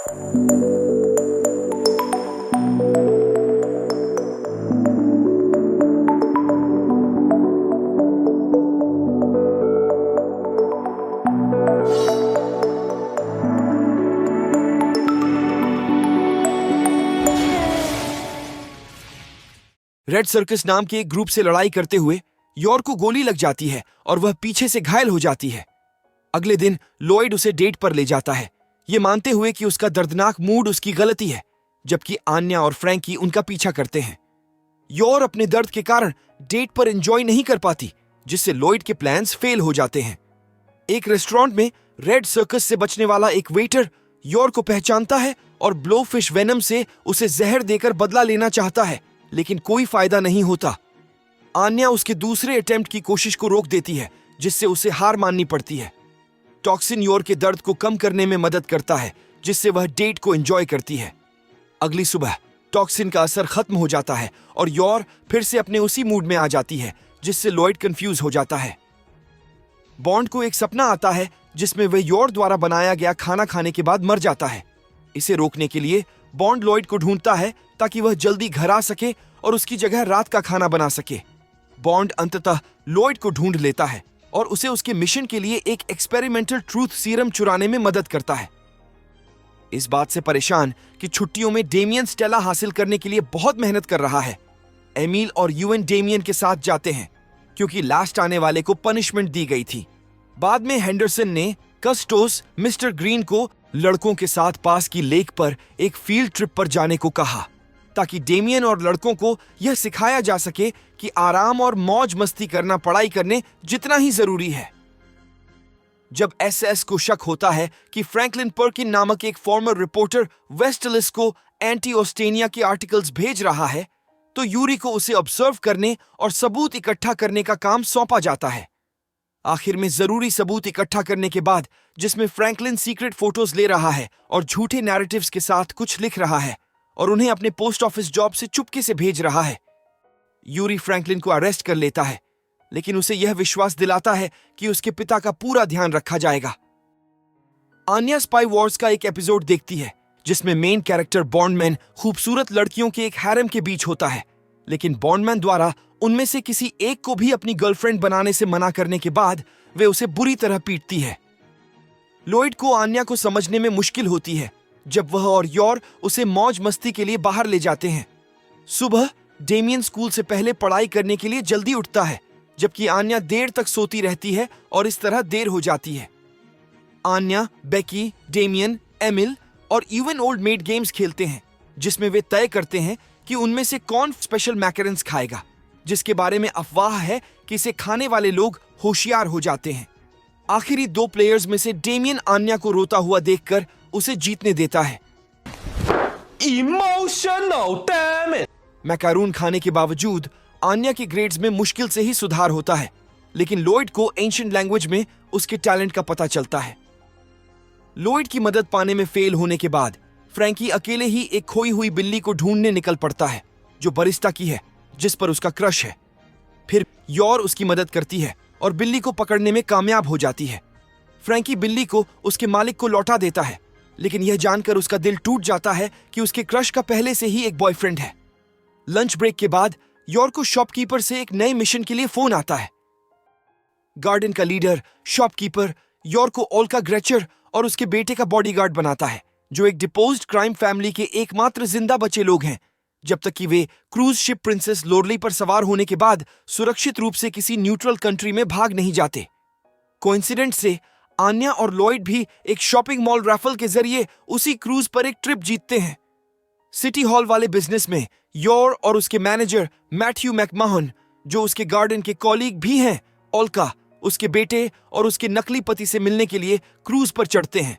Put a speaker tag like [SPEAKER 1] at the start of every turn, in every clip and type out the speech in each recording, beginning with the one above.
[SPEAKER 1] Red circus नाम के एक ग्रुप से लड़ाई करते हुए यॉर को गोली लग जाती है और वह पीछे से घायल हो जाती है। अगले दिन लॉयड उसे डेट पर ले जाता है, ये मानते हुए कि उसका दर्दनाक मूड उसकी गलती है, जबकि आन्या और फ्रैंकी उनका पीछा करते हैं। यॉर अपने दर्द के कारण डेट पर एंजॉय नहीं कर पाती, जिससे लॉयड के प्लान्स फेल हो जाते हैं। एक रेस्टोरेंट में रेड सर्कस से बचने वाला एक वेटर यॉर को पहचानता है और ब्लोफिश वेनम से उसे जहर देकर बदला लेना चाहता है, लेकिन कोई फायदा नहीं होता। आन्या उसके दूसरे अटेम्प्ट की कोशिश को रोक देती है, जिससे उसे हार माननी पड़ती है। टॉक्सिन यॉर के दर्द को कम करने में मदद करता है, जिससे वह डेट को एंजॉय करती है। अगली सुबह टॉक्सिन का असर खत्म हो जाता है और यॉर फिर से अपने उसी मूड में आ जाती है, जिससे लॉयड कंफ्यूज हो जाता है। बॉन्ड को एक सपना आता है जिसमें वह यॉर द्वारा बनाया गया खाना खाने के बाद मर जाता है। इसे रोकने के लिए बॉन्ड लॉयड को ढूंढता है ताकि वह जल्दी घर आ सके और उसकी जगह रात का खाना बना सके। बॉन्ड अंततः लॉयड को ढूंढ लेता है और उसे उसके मिशन के लिए एक एक्सपेरिमेंटल ट्रूथ सीरम चुराने में मदद करता है। इस बात से परेशान कि छुट्टियों में डेमियन स्टेला हासिल करने के लिए बहुत मेहनत कर रहा है, एमिल और यूएन डेमियन के साथ जाते हैं, क्योंकि लास्ट आने वाले को पनिशमेंट दी गई थी। बाद में हेंडरसन ने कस्टोस मिस्टर ग्रीन को लड़कों के साथ पास की लेक पर एक फील्ड ट्रिप पर जाने को कहा, ताकि डेमियन और लड़कों को यह सिखाया जा सके कि आराम और मौज मस्ती करना पढ़ाई करने जितना ही जरूरी है। जब एसएस को शक होता है कि फ्रैंकलिन पर्किन नामक एक फॉर्मर रिपोर्टर वेस्टलिस को एंटी ऑस्टेनिया के आर्टिकल्स भेज रहा है, तो यूरी को उसे ऑब्जर्व करने और सबूत इकट्ठा करने का काम सौंपा जाता है। आखिर में जरूरी सबूत इकट्ठा करने के बाद, जिसमें फ्रैंकलिन सीक्रेट फोटोज ले रहा है और झूठे नैरेटिव्स के साथ कुछ लिख रहा है और उन्हें अपने पोस्ट ऑफिस जॉब से चुपके से भेज रहा है, यूरी फ्रैंकलिन को अरेस्ट कर लेता है, लेकिन उसे यह विश्वास दिलाता है कि उसके पिता का पूरा ध्यान रखा जाएगा। आन्या स्पाई वॉर्स का एक एपिसोड देखती है जिसमें मेन कैरेक्टर बॉन्डमैन खूबसूरत लड़कियों के एक हैरम के बीच होता है, लेकिन बॉन्डमैन द्वारा उनमें से किसी एक को भी अपनी गर्लफ्रेंड बनाने से मना करने के बाद वे उसे बुरी तरह पीटती है। लॉयड को आन्या को समझने में मुश्किल होती है जब वह और यॉर उसे मौज मस्ती के लिए बाहर ले जाते हैं। सुबह डेमियन स्कूल से पहले पढ़ाई करने के लिए जल्दी उठता है, जबकि आन्या देर तक सोती रहती है और इस तरह देर हो जाती है। आन्या, बेकी, डेमियन, एमिल और इवन ओल्ड मेड गेम्स खेलते हैं, जिसमें वे तय करते हैं कि उनमें से कौन स्पेशल मैकरन्स खाएगा, जिसके बारे में अफवाह है कि इसे खाने वाले लोग होशियार हो जाते हैं। आखिरी दो प्लेयर्स में से डेमियन आन्या को रोता हुआ देखकर उसे जीतने देता है।
[SPEAKER 2] Emotional damn it!
[SPEAKER 1] मैकारून खाने के बावजूद आन्या के ग्रेड्स में मुश्किल से ही सुधार होता है, लेकिन लॉयड को एंशिएंट लैंग्वेज में उसके टैलेंट का पता चलता है। लॉयड की मदद पाने में फेल होने के बाद फ्रैंकी अकेले ही एक खोई हुई बिल्ली को ढूंढने निकल पड़ता है, जो बरिस्टा की है, जिस पर उसका क्रश है। फिर यॉर उसकी मदद करती है और बिल्ली को पकड़ने में कामयाब हो जाती है। फ्रैंकी बिल्ली को उसके मालिक को लौटा देता है, लेकिन यह जानकर उसका दिल टूट जाता है कि उसके क्रश का पहले से ही एक बॉयफ्रेंड है। लंच ब्रेक के बाद यॉर को शॉपकीपर से एक नए मिशन के लिए फोन आता है। गार्डन का लीडर शॉपकीपर यॉर को ओल्का ग्रेचर और उसके बेटे का बॉडीगार्ड बनाता है, जो एक डिपोज्ड क्राइम फैमिली के एकमात्र जिंदा बचे लोग हैं, जब तक कि वे क्रूज शिप प्रिंसेस लोरली पर सवार होने के बाद सुरक्षित रूप से किसी न्यूट्रल कंट्री में भाग नहीं जाते। कोइंसिडेंट से आन्या और लॉयड भी एक शॉपिंग मॉल रैफल के जरिए उसी क्रूज पर एक ट्रिप जीतते हैं। सिटी हॉल वाले बिजनेस में यॉर और उसके मैनेजर मैथ्यू मैकमाहन, जो उसके गार्डन के कॉलीग भी हैं, ओल्का, उसके बेटे और उसके नकली पति से मिलने के लिए क्रूज पर चढ़ते हैं।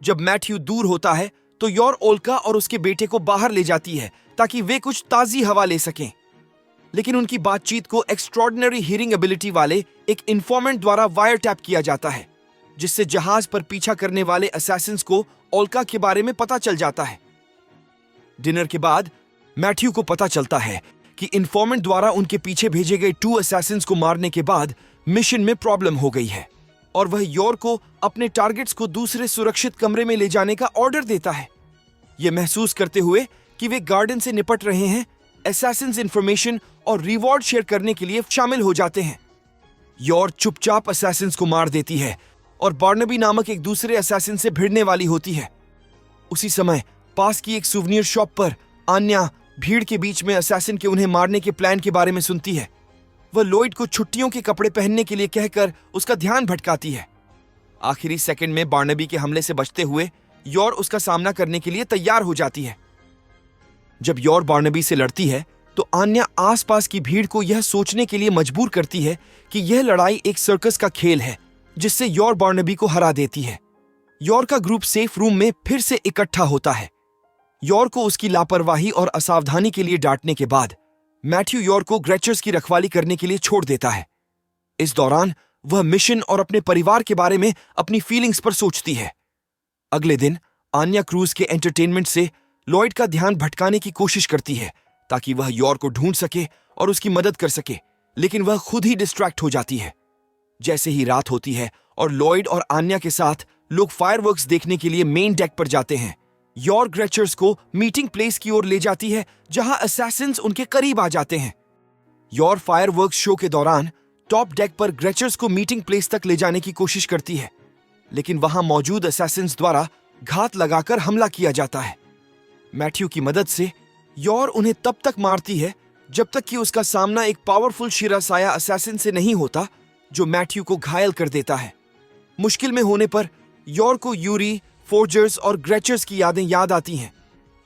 [SPEAKER 1] जब मैथ्यू दूर होता है तो यॉर ओल्का और उसके बेटे को बाहर ले जाती है ताकि वे कुछ ताजी हवा ले सकें, लेकिन उनकी बातचीत को एक्स्ट्रॉर्डिनरी हियरिंग एबिलिटी वाले एक इन्फॉर्मेंट द्वारा वायर टैप किया जाता है, जिससे जहाज पर पीछा करने वाले असैसिन्स को ओल्का के बारे में पता चल जाता है। डिनर के बाद मैथ्यू को पता चलता है कि इन्फॉर्मेंट द्वारा उनके पीछे भेजे गए 2 असैसिन्स को मारने के बाद मिशन में प्रॉब्लम हो गई है और वह यॉर को अपने टारगेट्स को दूसरे सुरक्षित कमरे में ले जाने का ऑर्डर देता है, ये महसूस करते हुए कि वे गार्डन से निपट रहे हैं, असैसिन्स इंफॉर्मेशन और रिवॉर्ड शेयर करने के लिए शामिल हो जाते हैं। योर चुपचाप असैसिन्स को मार देती है और बार्नाबी नामक एक दूसरे असैसिन से भिड़ने वाली होती है। उसी समय पास की एक सुवनीर शॉप पर आन्या भीड़ के बीच में असैसिन के उन्हें मारने के प्लान के बारे में सुनती है। वह लॉयड को छुट्टियों के कपड़े पहनने के लिए कहकर उसका ध्यान भटकाती है। आखिरी सेकंड में बार्नाबी के हमले से बचते हुए योर उसका सामना करने के लिए तैयार हो जाती है। जब योर बार्नाबी से लड़ती है तो आन्या आसपास की भीड़ को यह सोचने के लिए मजबूर करती है कि यह लड़ाई एक सर्कस का खेल है, जिससे योर बार्नाबी को हरा देती है। योर का ग्रुप सेफ रूम में फिर से इकट्ठा होता है। योर को उसकी लापरवाही और असावधानी के लिए डांटने के बाद मैथ्यू योर को ग्रेचर्स की रखवाली करने के लिए छोड़ देता है। इस दौरान वह मिशन और अपने परिवार के बारे में अपनी फीलिंग्स पर सोचती है। अगले दिन आन्या क्रूज के एंटरटेनमेंट से लॉयड का ध्यान भटकाने की कोशिश करती है ताकि वह योर को ढूंढ सके और उसकी मदद कर सके, लेकिन वह खुद ही डिस्ट्रैक्ट हो जाती है। जैसे ही रात होती है और लॉयड और आन्या के साथ लोग फायरवर्क्स देखने के लिए मेन डेक पर जाते हैं, योर ग्रेचर्स को मीटिंग प्लेस की ओर ले जाती है जहां असैसिन्स उनके करीब आ जाते हैं। योर फायरवर्क्स शो के दौरान टॉप डेक पर ग्रेचर्स को मीटिंग प्लेस तक ले जाने की कोशिश करती है, लेकिन वहां मौजूद असैसिन्स द्वारा घात लगाकर हमला किया जाता है। मैथ्यू की मदद से योर उन्हें तब तक मारती है जब तक कि उसका सामना एक पावरफुल शिरासाया असैसिन से नहीं होता जो मैथ्यू को घायल कर देता है। मुश्किल में होने पर योर को यूरी, फोर्जर्स और ग्रेचर्स की यादें याद आती हैं,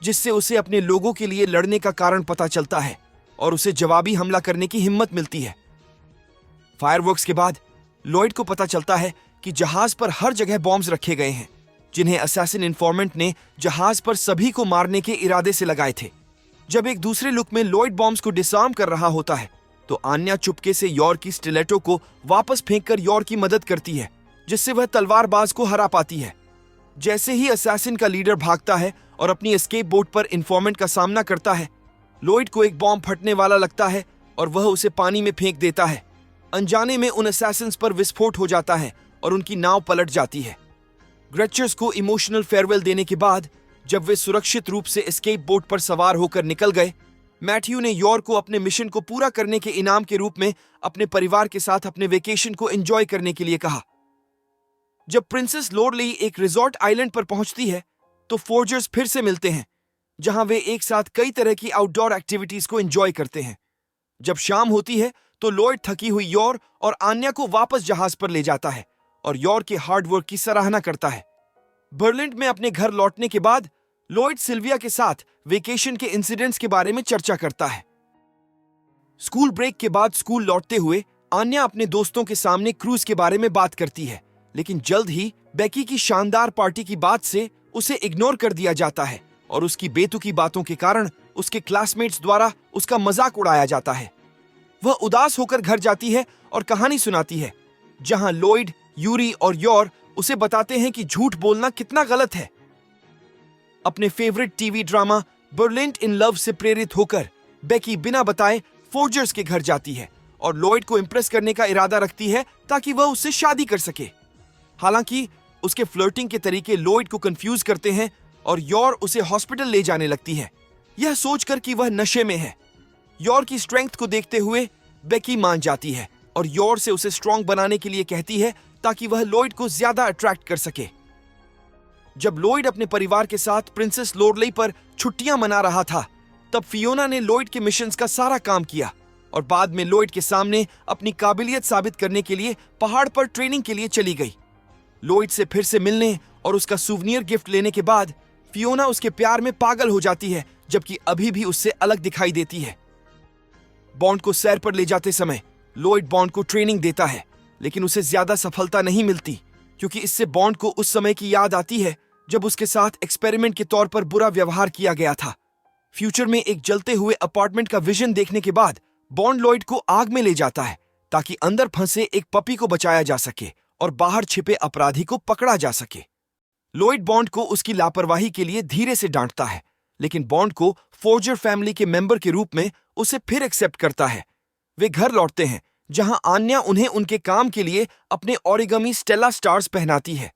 [SPEAKER 1] जिससे उसे अपने लोगों के लिए लड़ने का कारण पता चलता है और उसे जवाबी हमला करने की हिम्मत मिलती है। फायरवर्क्स के बाद लॉयड को पता चलता है कि जहाज पर हर जगह बॉम्ब्स रखे गए हैं, जिन्हें असैसिन इन्फॉर्मेंट ने जहाज पर सभी को मारने के इरादे से लगाए थे। जब एक दूसरे लुक में लॉयड बॉम्ब्स को डिसआर्म कर रहा होता है तो आन्या चुपके से योर की स्टिलेटो को वापस फेंककर योर की मदद करती है, जिससे वह तलवारबाज को हरा पाती है। जैसे ही असैसिन का लीडर भागता है और अपनी एस्केप बोट पर इन्फॉर्मेंट का सामना करता है, लॉयड को एक बॉम्ब फटने वाला लगता है और वह उसे पानी में फेंक देता है। अनजाने में उन असैसिन्स पर विस्फोट हो जाता है और उनकी नाव पलट जाती है। ग्रेचर्स को इमोशनल फेयरवेल देने के बाद जब वे सुरक्षित रूप से एस्केप बोट पर सवार होकर निकल गए, मैथ्यू ने योर को अपने मिशन को पूरा करने के इनाम के रूप में अपने परिवार के साथ अपने वेकेशन को एंजॉय करने के लिए कहा। जब प्रिंसेस लोरली एक रिजॉर्ट आइलैंड पर पहुंचती है तो फोर्जर्स फिर से मिलते हैं, जहां वे एक साथ कई तरह की आउटडोर एक्टिविटीज को एंजॉय करते हैं। जब शाम होती है तो लॉयड थकी हुई योर और आन्या को वापस जहाज पर ले जाता है और योर के हार्डवर्क की सराहना करता है। बर्लिन में अपने घर लौटने के बाद लॉयड सिल्विया के साथ वेकेशन के इंसिडेंट्स के बारे में चर्चा करता है। स्कूल ब्रेक के बाद स्कूल लौटते हुए आन्या अपने दोस्तों के सामने क्रूज के बारे में बात करती है, लेकिन जल्द ही बेकी की शानदार पार्टी की बात से उसे इग्नोर कर दिया जाता है और उसकी बेतुकी बातों के कारण उसके क्लासमेट्स द्वारा उसका मजाक उड़ाया जाता है। वह उदास होकर घर जाती है और कहानी सुनाती है, जहां लॉयड, यूरी और योर उसे बताते हैं कि झूठ बोलना कितना गलत है। अपने favourite TV drama Berlin in love से प्रेरित होकर बेकी बिना बताए फोर्जर्स के घर जाती है और लॉयड को इम्प्रेस करने का इरादा रखती है ताकि वह उससे शादी कर सके। हालांकि उसके फ्लर्टिंग के तरीके लॉयड को कंफ्यूज करते हैं और योर उसे हॉस्पिटल ले जाने लगती है, यह सोचकर कि वह नशे में है। योर की स्ट्रेंथ को देखते हुए बेकी मान जाती है और योर से उसे स्ट्रांग बनाने के लिए कहती है ताकि वह लॉयड को ज्यादा अट्रैक्ट कर सके। जब लॉयड अपने परिवार के साथ प्रिंसेस लोरली पर छुट्टियां मना रहा था, तब फियोना ने लॉयड के मिशंस का सारा काम किया और बाद में लॉयड के सामने अपनी काबिलियत साबित करने के लिए पहाड़ पर ट्रेनिंग के लिए चली गई। लॉयड से फिर से मिलने और उसका सुवनियर गिफ्ट लेने के बाद फियोना उसके प्यार में पागल हो जाती है, जबकि अभी भी उससे अलग दिखाई देती है। बॉन्ड को सैर पर ले जाते समय लॉयड बॉन्ड को ट्रेनिंग देता है, लेकिन उसे ज्यादा सफलता नहीं मिलती क्योंकि इससे बॉन्ड को उस समय की याद आती है जब उसके साथ एक्सपेरिमेंट के तौर पर बुरा व्यवहार किया गया था। फ्यूचर में एक जलते हुए अपार्टमेंट का विजन देखने के बाद बॉन्ड लॉयड को आग में ले जाता है ताकि अंदर फंसे एक पपी को बचाया जा सके और बाहर छिपे अपराधी को पकड़ा जा सके। लॉयड बॉन्ड को उसकी लापरवाही के लिए धीरे से डांटता है, लेकिन बॉन्ड को फोर्जर फैमिली के मेंबर के रूप में उसे फिर एक्सेप्ट करता है। वे घर लौटते हैं, जहां आन्या उन्हें उनके काम के लिए अपने ओरिगामी स्टेला स्टार्स पहनाती है।